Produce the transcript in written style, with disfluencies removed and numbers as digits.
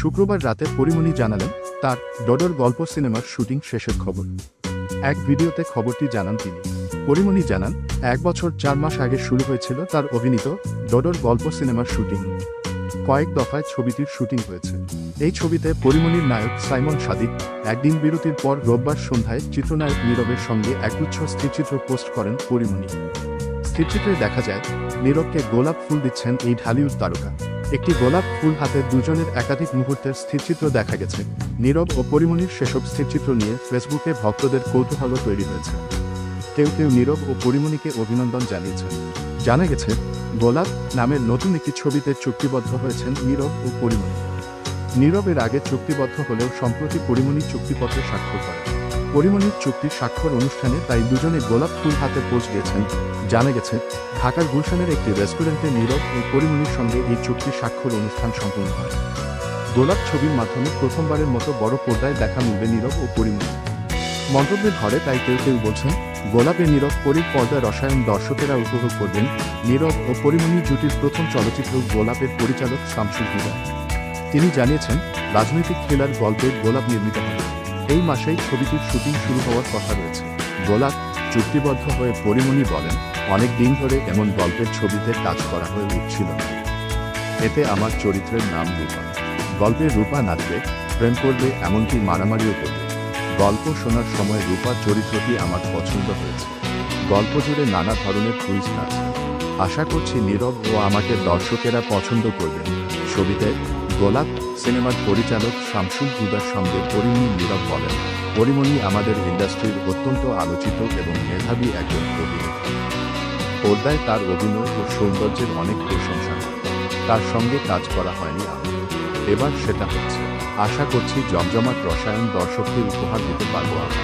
শুক্রবার রাতে পরিমণি জানালেন তার ডোডোর গল্প সিনেমার শুটিং শেষের খবর। এক ভিডিওতে খবরটি জানান তিনি। পরিমণি জানান 1 বছর 4 মাস আগে শুরু হয়েছিল তার অভিনীত ডোডোর গল্প সিনেমার শুটিং। কয়েক দফায় ছবিটির শুটিং হয়েছে। এই ছবিতে পরিমণির নায়ক সাইমন সাদিক একদিন বিরতির পর রোববার সন্ধ্যায় চিত্রনায়ক নীরবের সঙ্গে একগুচ্ছ স্থিরচিত্র পোস্ট করেন পরিমণি। স্থিরচিত্রে দেখা যায় নীরবকে গোলাপ ফুল দিচ্ছেন এই ঢালিউড তারকা। একটি গোলাপ ফুল হাতে দুজনের একাধিক মুহূর্তের স্থিরচিত্র দেখা গেছে। নীরব ও পরিমণির সেসব স্থিরচিত্র নিয়ে ফেসবুকে ভক্তদের কৌতূহলও তৈরি হয়েছে। কেউ কেউ নীরব ও পরিমণিকে অভিনন্দন জানিয়েছেন। জানা গেছে গোলাপ নামের নতুন একটি ছবিতে চুক্তিবদ্ধ হয়েছেন নীরব ও পরিমণি। নীরব এর আগে চুক্তিবদ্ধ হলেও সম্প্রতি পরিমণি চুক্তিপত্রে স্বাক্ষর করেন। পরিমণির চুক্তির স্বাক্ষর অনুষ্ঠানে তাই দুজনে গোলাপ ফুল হাতে পোজ দিয়েছেন। জানা গেছে ঢাকার গুলশানের একটি রেস্টুরেন্টে নীরব ও পরিমণির সঙ্গে এই চুক্তির স্বাক্ষর অনুষ্ঠান সম্পন্ন হয়। গোলাপ ছবির মাধ্যমে প্রথমবারের মতো বড় পর্দায় দেখা মিলবে নীরব ও পরিমণি। মন্তব্যের ঘরে তাই কেউ কেউ বলছেন গোলাপে নীরব পরীর পর্দায় রসায়ন দর্শকেরা উপভোগ করবেন। নীরব ও পরিমণি জুটির প্রথম চলচ্চিত্র গোলাপের পরিচালক শামসুল হুদা। তিনি জানিয়েছেন রাজনৈতিক থ্রিলার গল্পের গোলাপ নির্মিত হবে। এই মাসেই ছবিটির শুটিং শুরু হওয়ার কথা রয়েছে। গোলাপ চুক্তিবদ্ধ হয়ে পরিমণি বলেন অনেক দিন ধরে এমন গল্পের ছবিতে কাজ করা হয়ে উঠছিল না। এতে আমার চরিত্রের নাম রূপা। গল্পে রূপা নাচবে, প্রেম করবে, এমনকি মারামারিও করবে। গল্প শোনার সময় রূপা চরিত্রটি আমার পছন্দ হয়েছে। গল্প জুড়ে নানা ধরনের টুইস্ট আছে। আশা করছি নীরব ও আমাকে দর্শকেরা পছন্দ করবেন। ছবিতে গোলাপ সিনেমার পরিচালক শামসুল হুদার সঙ্গে পরিমণি নীরব বলেন পরিমণি আমাদের ইন্ডাস্ট্রির অত্যন্ত আলোচিত এবং মেধাবী একজন অভিনেতা। পর্দায় তার অভিনয় ও সৌন্দর্যের অনেক প্রশংসা হয়। তার সঙ্গে কাজ করা হয়নি আমার, এবার সেটা হচ্ছে। আশা করছি জমজমাট রসায়ন দর্শকদের উপহার দিতে পারবো আমরা।